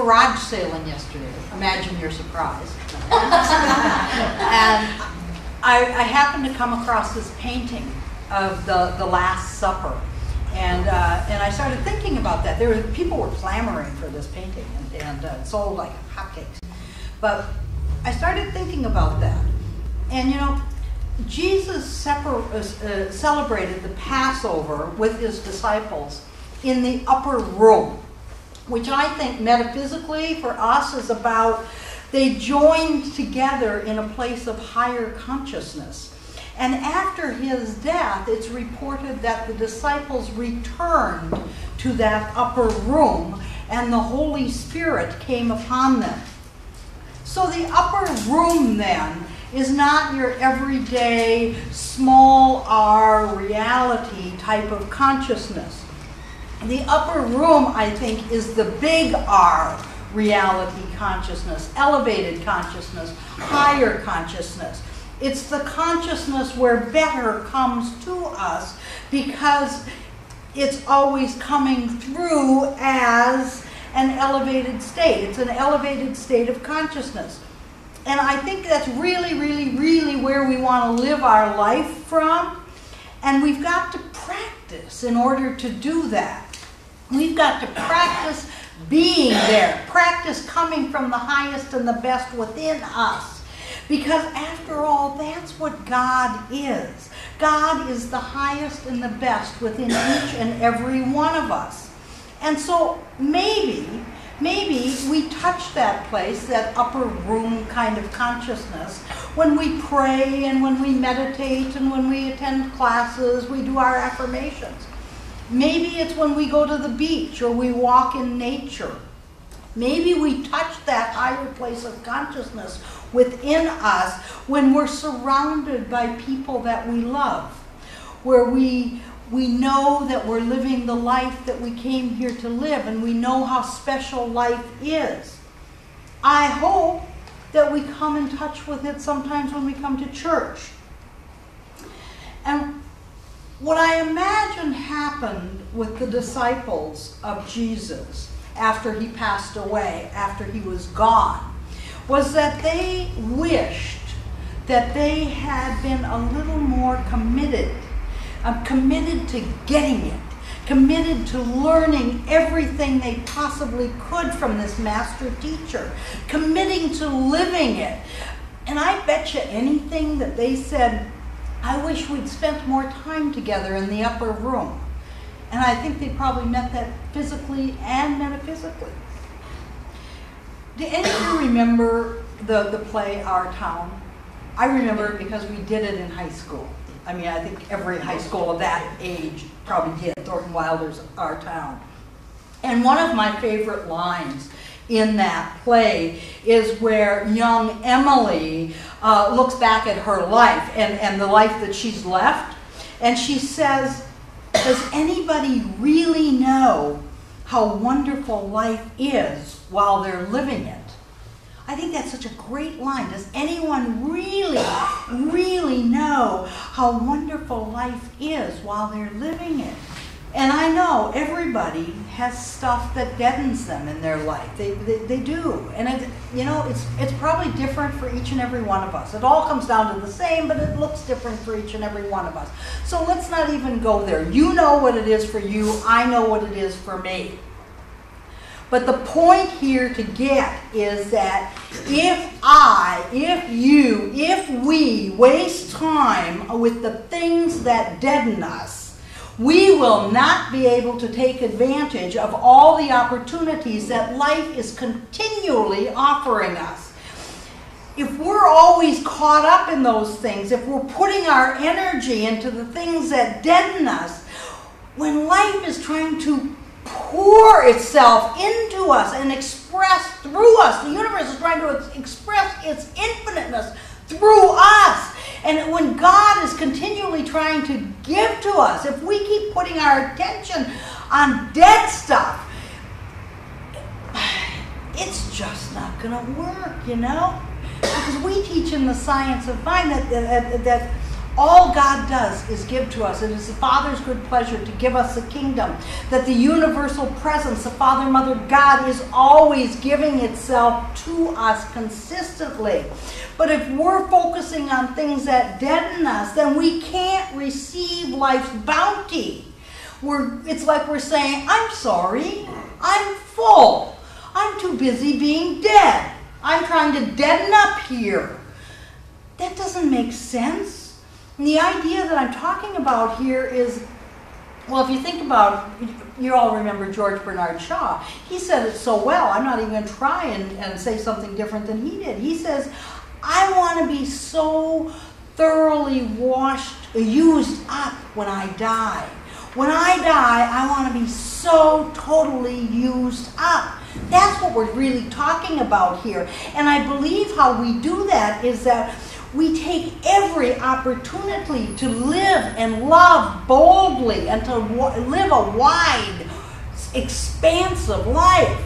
garage sailing yesterday. Imagine your surprise. And I happened to come across this painting of the Last Supper. And I started thinking about that. People were clamoring for this painting, and it sold like hotcakes. But I started thinking about that. And you know, Jesus celebrated the Passover with his disciples in the upper room, which I think metaphysically for us is about they joined together in a place of higher consciousness. And after his death, it's reported that the disciples returned to that upper room and the Holy Spirit came upon them. So the upper room then is not your everyday small r reality type of consciousness. The upper room, I think, is the big R reality consciousness, elevated consciousness, higher consciousness. It's the consciousness where better comes to us because it's always coming through as an elevated state. It's an elevated state of consciousness. And I think that's really, really, really where we want to live our life from. And we've got to practice in order to do that. We've got to practice being there, practice coming from the highest and the best within us. Because after all, that's what God is. God is the highest and the best within each and every one of us. And so maybe we touch that place, that upper room kind of consciousness, when we pray and when we meditate and when we attend classes, we do our affirmations. Maybe it's when we go to the beach or we walk in nature. Maybe we touch that higher place of consciousness within us when we're surrounded by people that we love, where we know that we're living the life that we came here to live, and we know how special life is. I hope that we come in touch with it sometimes when we come to church. And what I imagine happened with the disciples of Jesus after he passed away, after he was gone, was that they wished that they had been a little more committed to getting it, committed to learning everything they possibly could from this master teacher, committing to living it. And I bet you anything that they said, I wish we'd spent more time together in the upper room. And I think they probably meant that physically and metaphysically. Do any of you remember the play Our Town? I remember it because we did it in high school. I mean, I think every high school of that age probably did Thornton Wilder's Our Town. And one of my favorite lines in that play is where young Emily looks back at her life and the life that she's left, and she says, does anybody really know how wonderful life is while they're living it? I think that's such a great line. Does anyone really, really know how wonderful life is while they're living it? And I know everybody has stuff that deadens them in their life. They do. And it's probably different for each and every one of us. It all comes down to the same, but it looks different for each and every one of us. So let's not even go there. You know what it is for you. I know what it is for me. But the point here to get is that if we waste time with the things that deaden us, we will not be able to take advantage of all the opportunities that life is continually offering us. If we're always caught up in those things, if we're putting our energy into the things that deaden us, when life is trying to pour itself into us and express through us, the universe is trying to express its infiniteness through us. And when God is continually trying to give to us, if we keep putting our attention on dead stuff, it's just not going to work, you know? Because we teach in the science of mind that All God does is give to us. It is the Father's good pleasure to give us the kingdom. That the universal presence, the Father, Mother, God, is always giving itself to us consistently. But if we're focusing on things that deaden us, then we can't receive life's bounty. It's like we're saying, I'm sorry, I'm full. I'm too busy being dead. I'm trying to deaden up here. That doesn't make sense. And the idea that I'm talking about here is, well, if you think about, you all remember George Bernard Shaw. He said it so well, I'm not even going to try and say something different than he did. He says, I want to be so thoroughly used up when I die. When I die, I want to be so totally used up. That's what we're really talking about here. And I believe how we do that is that we take every opportunity to live and love boldly and to live a wide, expansive life.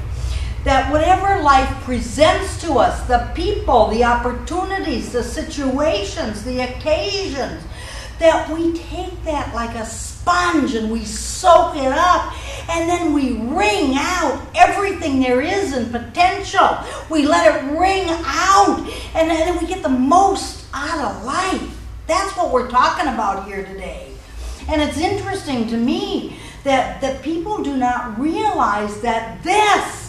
That whatever life presents to us, the people, the opportunities, the situations, the occasions, that we take that like a sponge and we soak it up, and then we wring out everything there is in potential. We let it wring out, and then we get the most out of life. That's what we're talking about here today. And it's interesting to me that people do not realize that this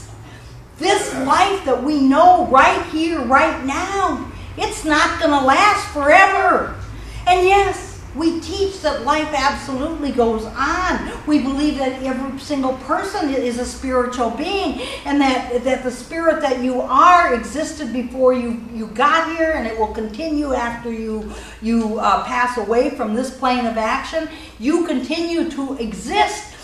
life that we know right here, right now, it's not going to last forever. And yes, we teach that life absolutely goes on. We believe that every single person is a spiritual being, and that the spirit that you are existed before you got here, and it will continue after you pass away from this plane of action. You continue to exist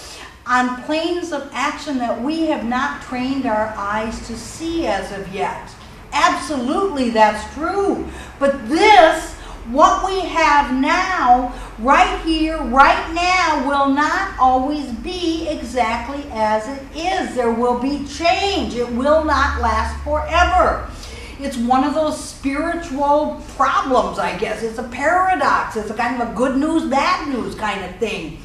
on planes of action that we have not trained our eyes to see as of yet. Absolutely, that's true. But this, what we have now, right here, right now, will not always be exactly as it is. There will be change. It will not last forever. It's one of those spiritual problems, I guess. It's a paradox. It's a kind of a good news, bad news kind of thing.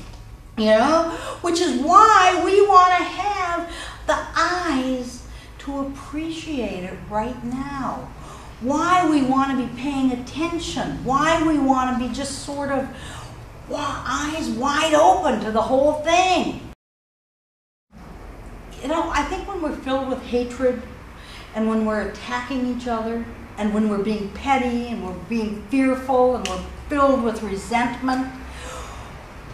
You know, which is why we want to have the eyes to appreciate it right now. Why we want to be paying attention. Why we want to be just sort of eyes wide open to the whole thing. You know, I think when we're filled with hatred and when we're attacking each other and when we're being petty and we're being fearful and we're filled with resentment,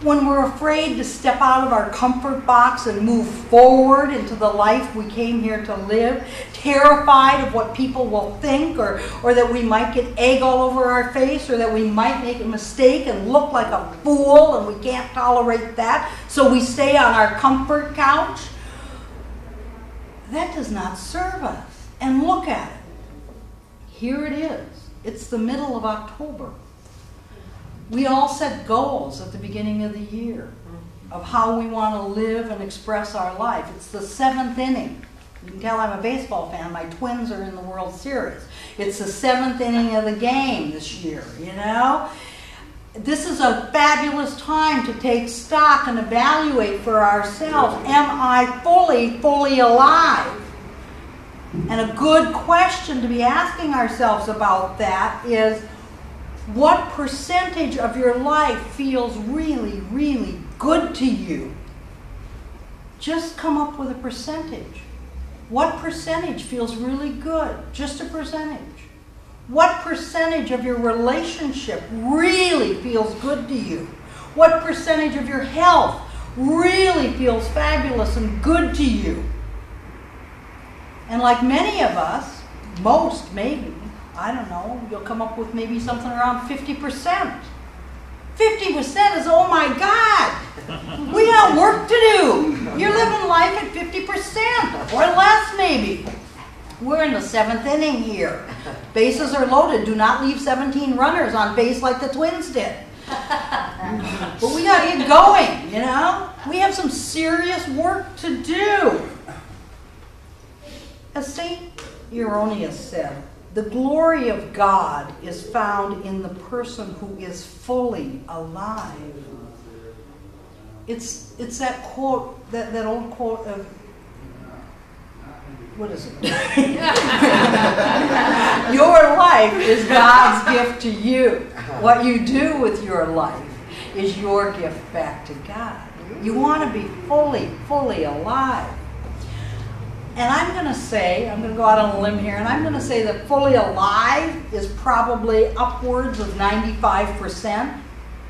when we're afraid to step out of our comfort box and move forward into the life we came here to live, terrified of what people will think, or that we might get egg all over our face, or that we might make a mistake and look like a fool, and we can't tolerate that, so we stay on our comfort couch. That does not serve us. And look at it. Here it is. It's the middle of October. We all set goals at the beginning of the year of how we want to live and express our life. It's the 7th inning. You can tell I'm a baseball fan. My Twins are in the World Series. It's the 7th inning of the game this year, you know? This is a fabulous time to take stock and evaluate for ourselves. Am I fully alive? And a good question to be asking ourselves about that is, what percentage of your life feels really, really good to you? Just come up with a percentage. What percentage feels really good? Just a percentage. What percentage of your relationship really feels good to you? What percentage of your health really feels fabulous and good to you? And like many of us, most maybe, I don't know, you'll come up with maybe something around 50%. 50% is, oh my God, we got work to do. You're living life at 50% or less maybe. We're in the 7th inning here. Bases are loaded. Do not leave 17 runners on base like the Twins did. But we got to get going, you know? We have some serious work to do. As St. Irenaeus said, The glory of God is found in the person who is fully alive. It's that quote, that old quote of, what is it? Your life is God's gift to you. What you do with your life is your gift back to God. You want to be fully alive. And I'm going to go out on a limb here, and I'm going to say that fully alive is probably upwards of 95%.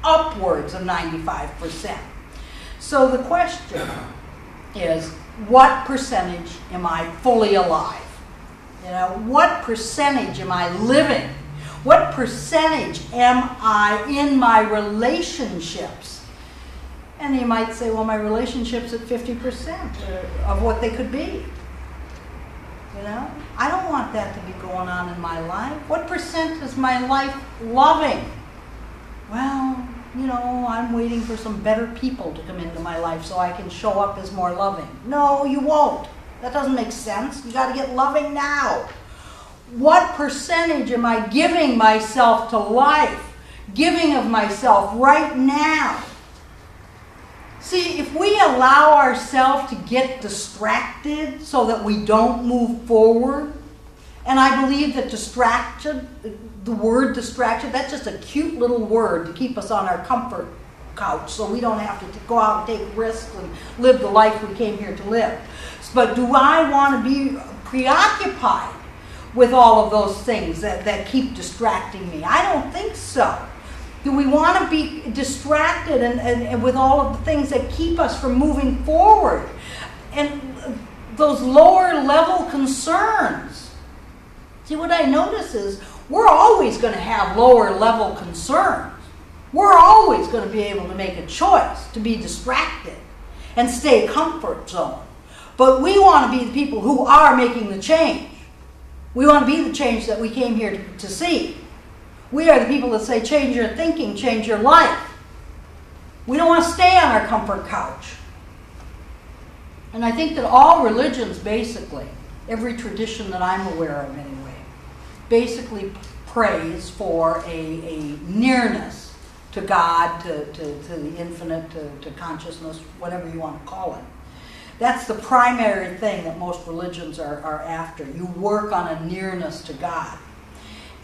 Upwards of 95%. So the question is, what percentage am I fully alive? You know, what percentage am I living? What percentage am I in my relationships? And you might say, well, my relationship's at 50% of what they could be. You know, I don't want that to be going on in my life. What percent is my life loving? Well, you know, I'm waiting for some better people to come into my life so I can show up as more loving. No, you won't. That doesn't make sense. You got to get loving now. What percentage am I giving myself to life? Giving of myself right now? See, if we allow ourselves to get distracted so that we don't move forward, and I believe that distraction, the word distraction, that's just a cute little word to keep us on our comfort couch so we don't have to go out and take risks and live the life we came here to live. But do I want to be preoccupied with all of those things that keep distracting me? I don't think so. Do we want to be distracted and with all of the things that keep us from moving forward? And those lower level concerns. See, what I notice is we're always going to have lower level concerns. We're always going to be able to make a choice to be distracted and stay comfort zone. But we want to be the people who are making the change. We want to be the change that we came here to see. We are the people that say, change your thinking, change your life. We don't want to stay on our comfort couch. And I think that all religions basically, every tradition that I'm aware of anyway, basically prays for a nearness to God, to the infinite, to consciousness, whatever you want to call it. That's the primary thing that most religions are after. You work on a nearness to God.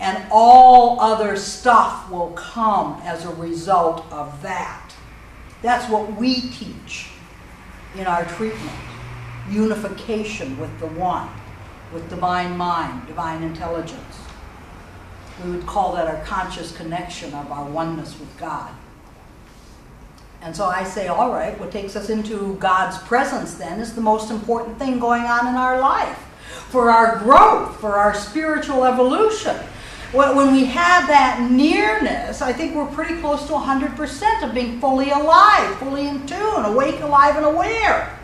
And all other stuff will come as a result of that. That's what we teach in our treatment. Unification with the one, with divine mind, divine intelligence. We would call that our conscious connection of our oneness with God. And so I say, all right, what takes us into God's presence then is the most important thing going on in our life. For our growth, for our spiritual evolution. When we have that nearness, I think we're pretty close to 100% of being fully alive, fully in tune, awake, alive, and aware.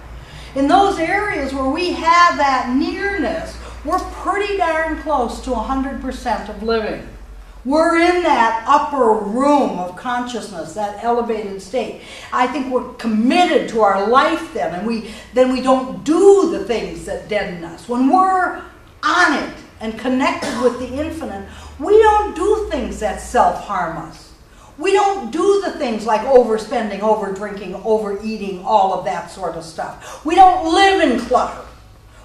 In those areas where we have that nearness, we're pretty darn close to 100% of living. We're in that upper room of consciousness, that elevated state. I think we're committed to our life then, and we don't do the things that deaden us. When we're on it and connected with the infinite, we don't do things that self-harm us. We don't do the things like overspending, overdrinking, overeating, all of that sort of stuff. We don't live in clutter.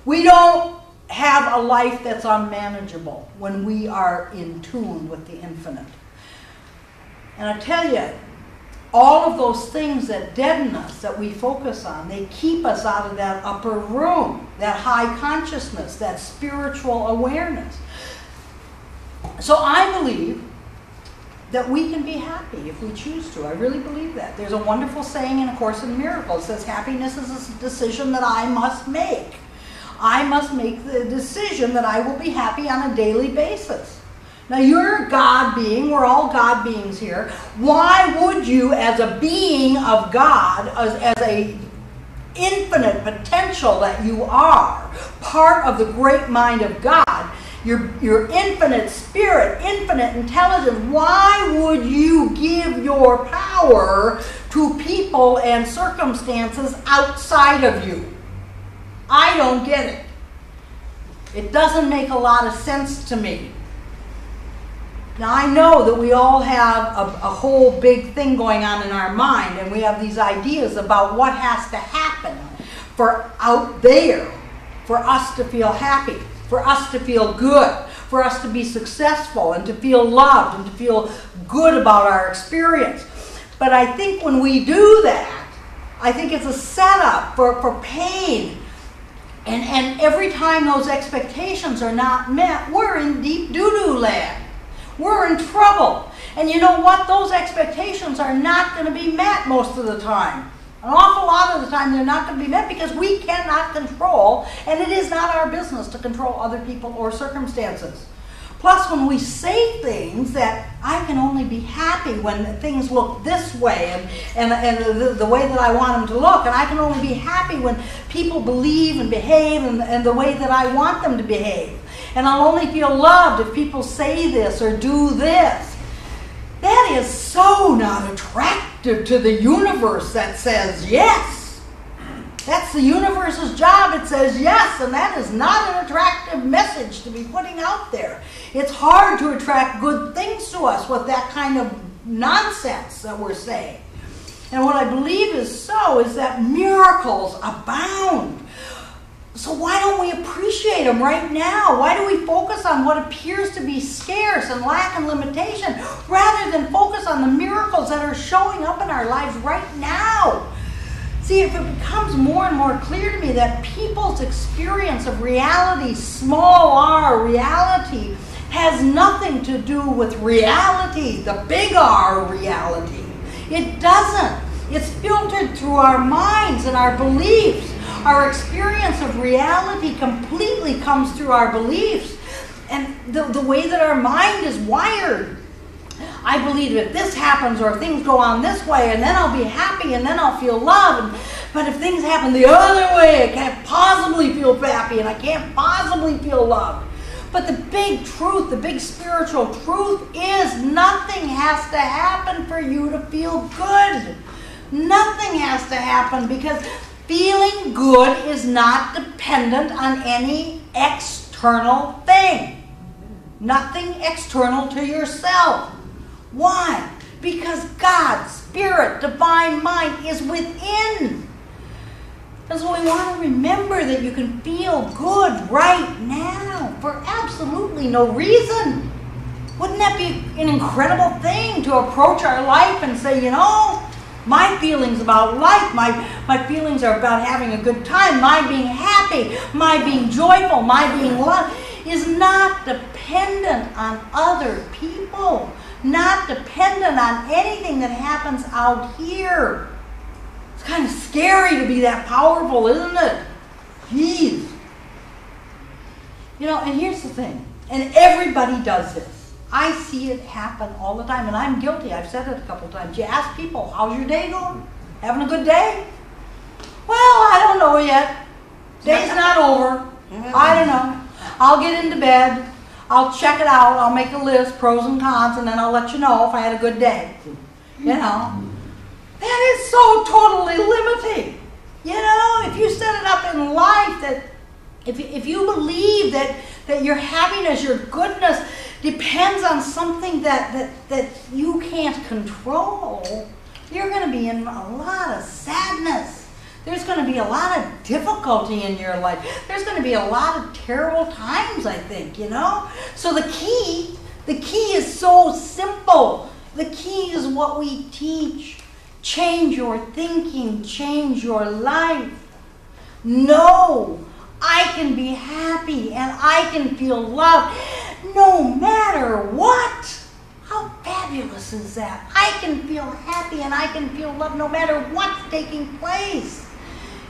We don't have a life that's unmanageable when we are in tune with the infinite. And I tell you, all of those things that deaden us, that we focus on, they keep us out of that upper room, that high consciousness, that spiritual awareness. So I believe that we can be happy if we choose to. I really believe that. There's a wonderful saying in A Course in Miracles. It says, happiness is a decision that I must make. I must make the decision that I will be happy on a daily basis. Now you're a God being, we're all God beings here. Why would you, as a being of God, as a infinite potential that you are, part of the great mind of God, your infinite spirit, infinite intelligence, why would you give your power to people and circumstances outside of you? I don't get it. It doesn't make a lot of sense to me. Now I know that we all have a whole big thing going on in our mind, and we have these ideas about what has to happen for out there for us to feel happy, for us to feel good, for us to be successful and to feel loved and to feel good about our experience. But I think when we do that, I think it's a setup for pain. And every time those expectations are not met, we're in deep doo-doo land. We're in trouble. And you know what? Those expectations are not going to be met most of the time. An awful lot of the time they're not going to be met because we cannot control, and it is not our business to control other people or circumstances. Plus, when we say things that I can only be happy when things look this way and the way that I want them to look, and I can only be happy when people believe and behave and the way that I want them to behave. And I'll only feel loved if people say this or do this. That is so not attractive to the universe that says yes. That's the universe's job. It says yes, and that is not an attractive message to be putting out there. It's hard to attract good things to us with that kind of nonsense that we're saying. And what I believe is so is that miracles abound. So why don't we appreciate them right now? Why do we focus on what appears to be scarce and lack and limitation rather than focus on the miracles that are showing up in our lives right now? See, if it becomes more and more clear to me that people's experience of reality, small r, reality, has nothing to do with reality, the big R reality. It doesn't. It's filtered through our minds and our beliefs. Our experience of reality completely comes through our beliefs and the way that our mind is wired. I believe if this happens or things go on this way, and then I'll be happy and then I'll feel love. But if things happen the other way, I can't possibly feel happy and I can't possibly feel loved. But the big truth, the big spiritual truth is nothing has to happen for you to feel good. Nothing has to happen because feeling good is not dependent on any external thing. Nothing external to yourself. Why? Because God, Spirit, Divine Mind is within. And so we want to remember that you can feel good right now for absolutely no reason. Wouldn't that be an incredible thing to approach our life and say, you know, my feelings about life, my feelings are about having a good time, my being happy, my being joyful, my being loved, is not dependent on other people, not dependent on anything that happens out here. It's kind of scary to be that powerful, isn't it? Jeez. You know, and here's the thing, and everybody does this. I see it happen all the time, and I'm guilty. I've said it a couple times. You ask people, how's your day going? Having a good day? Well, I don't know yet. Day's not over. I don't know. I'll get into bed. I'll check it out. I'll make a list, pros and cons, and then I'll let you know if I had a good day. You know? That is so totally limiting. You know, if you set it up in life that if you believe that your happiness, your goodness depends on something that you can't control, you're going to be in a lot of sadness. There's going to be a lot of difficulty in your life. There's going to be a lot of terrible times, I think, you know? So the key is so simple. The key is what we teach. Change your thinking, change your life. No. I can be happy and I can feel loved no matter what. How fabulous is that? I can feel happy and I can feel loved no matter what's taking place.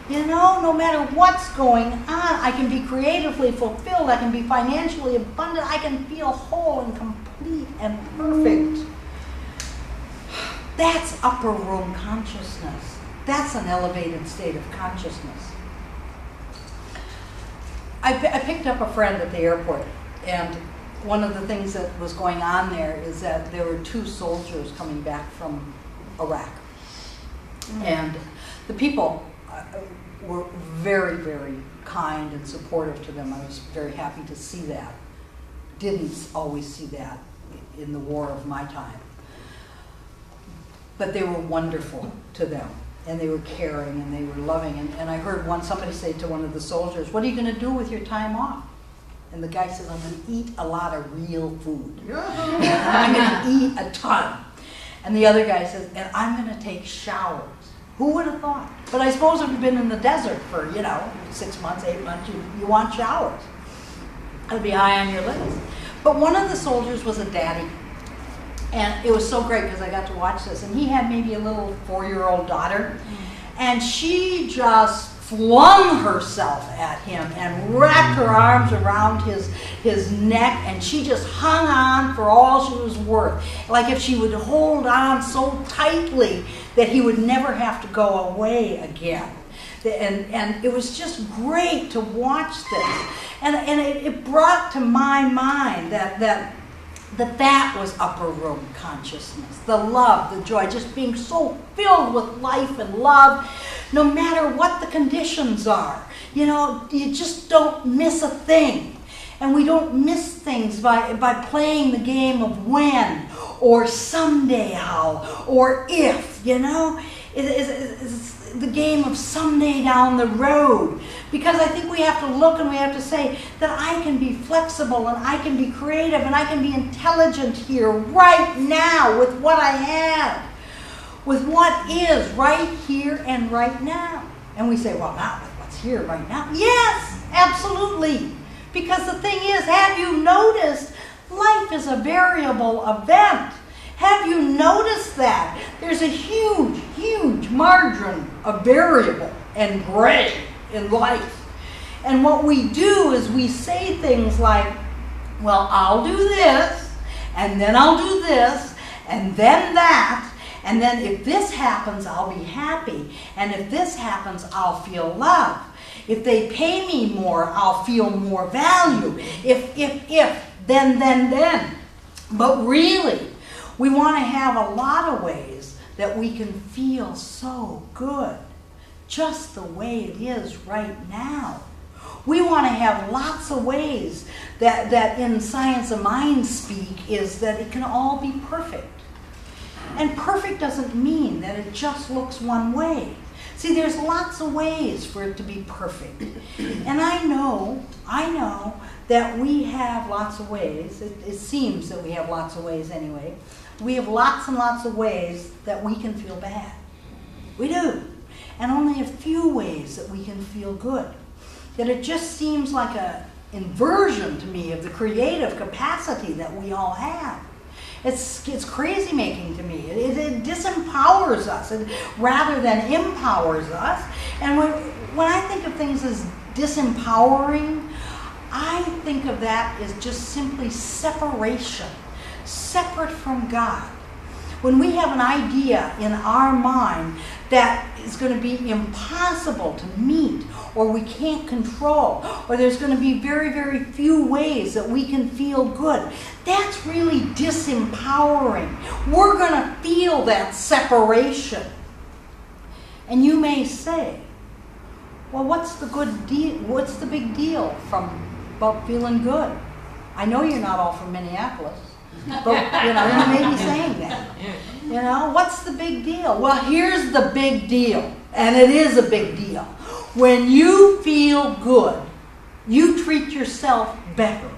You know, no matter what's going on, I can be creatively fulfilled. I can be financially abundant. I can feel whole and complete and perfect. That's upper room consciousness. That's an elevated state of consciousness. I picked up a friend at the airport, and one of the things that was going on there is that there were 2 soldiers coming back from Iraq. And the people were very, very kind and supportive to them. I was very happy to see that. Didn't always see that in the war of my time. But they were wonderful to them, and they were caring, and they were loving. And I heard somebody say to one of the soldiers, "What are you going to do with your time off?" And the guy says, "I'm going to eat a lot of real food. I'm going to eat a ton." And the other guy says, "And I'm going to take showers." Who would have thought? But I suppose if you've been in the desert for, 6 months, 8 months, you want showers. It'll be high on your list. But one of the soldiers was a daddy. And it was so great because I got to watch this. And he had maybe a little 4-year-old daughter. And she just flung herself at him and wrapped her arms around his neck, and she just hung on for all she was worth, like if she would hold on so tightly that he would never have to go away again. And it was just great to watch this, and it brought to my mind that was upper room consciousness, the love, the joy, just being so filled with life and love, no matter what the conditions are. You just don't miss a thing. And we don't miss things by playing the game of when, or someday how, or if, It's the game of someday down the road. Because I think we have to look and we have to say that I can be flexible and I can be creative and I can be intelligent here right now with what I have, with what is right here and right now. And we say, well, not with what's here right now. Yes, absolutely. Because the thing is, have you noticed life is a variable event? Have you noticed that? There's a huge, huge margin of variable and gray in life. And what we do is we say things like, well, I'll do this, and then I'll do this, and then that, and then if this happens, I'll be happy, and if this happens, I'll feel love. If they pay me more, I'll feel more value. If, then. But really, we want to have a lot of ways that we can feel so good, just the way it is right now. We want to have lots of ways that in science of mind speak is that it can all be perfect. And perfect doesn't mean that it just looks one way. See, there's lots of ways for it to be perfect. And I know that we have lots of ways. It seems that we have lots of ways anyway. We have lots and lots of ways that we can feel bad. We do. And only a few ways that we can feel good. That it just seems like an inversion to me of the creative capacity that we all have. It's crazy making to me. It disempowers us rather than empowers us. And when I think of things as disempowering, I think of that as just simply separation, separate from God. When we have an idea in our mind that is going to be impossible to meet, or we can't control, or there's going to be very, very few ways that we can feel good, that's really disempowering. We're going to feel that separation. And you may say, well, what's the good deal? What's the big deal about feeling good? I know you're not all from Minneapolis, but you may be saying that. What's the big deal? Well, here's the big deal, and it is a big deal. When you feel good, you treat yourself better.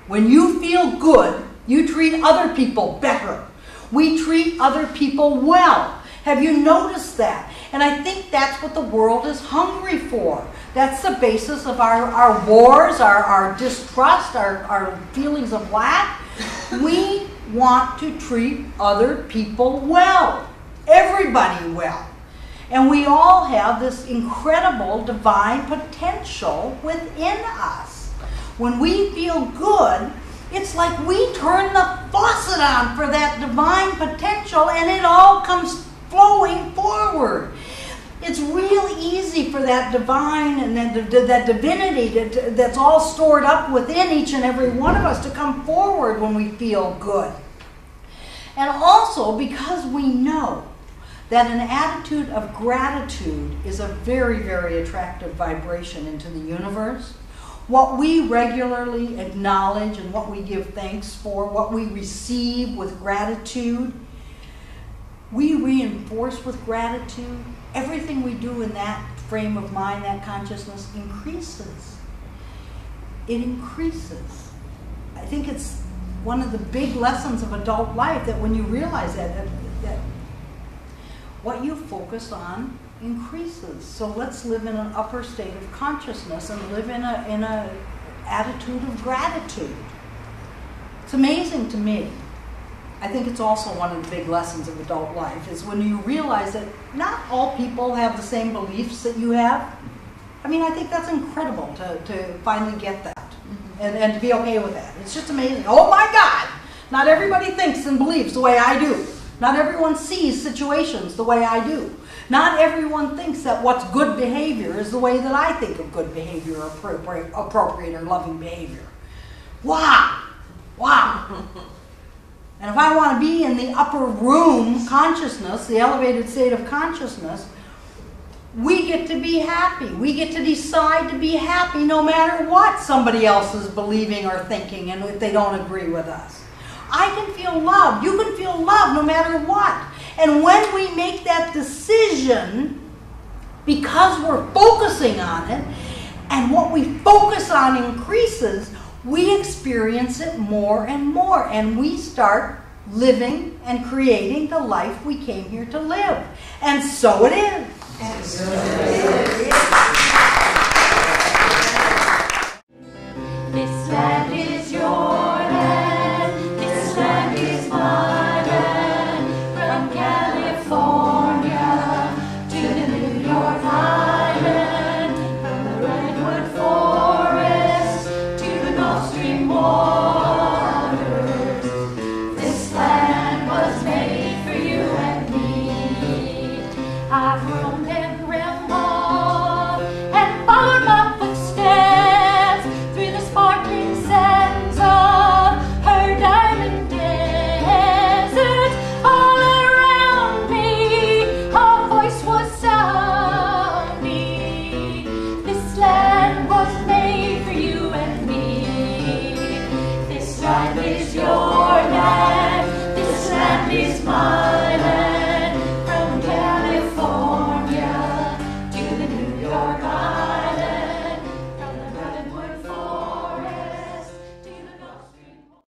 When you feel good, you treat other people better. We treat other people well. Have you noticed that? And I think that's what the world is hungry for. That's the basis of our wars, our distrust, our feelings of lack. We want to treat other people well, everybody well. And we all have this incredible divine potential within us. When we feel good, it's like we turn the faucet on for that divine potential and it all comes flowing forward. It's real easy for that divine and that divinity that's all stored up within each and every one of us to come forward when we feel good. And also because we know that an attitude of gratitude is a very, very attractive vibration into the universe, what we regularly acknowledge and what we give thanks for, what we receive with gratitude, we reinforce with gratitude. Everything we do in that frame of mind, that consciousness, increases. It increases. I think it's one of the big lessons of adult life, that when you realize that what you focus on increases. So let's live in an upper state of consciousness and live in a attitude of gratitude. It's amazing to me. I think it's also one of the big lessons of adult life, is when you realize that not all people have the same beliefs that you have. I mean, I think that's incredible to finally get that and to be okay with that. It's just amazing. Oh my God! Not everybody thinks and believes the way I do. Not everyone sees situations the way I do. Not everyone thinks that what's good behavior is the way that I think of good behavior, or appropriate or loving behavior. Wow! Wow! And if I want to be in the upper room consciousness, the elevated state of consciousness, we get to be happy. We get to decide to be happy no matter what somebody else is believing or thinking, and if they don't agree with us. I can feel love. You can feel love no matter what. And when we make that decision, because we're focusing on it, and what we focus on increases, we experience it more and more, and we start living and creating the life we came here to live. And so it is. And so it is.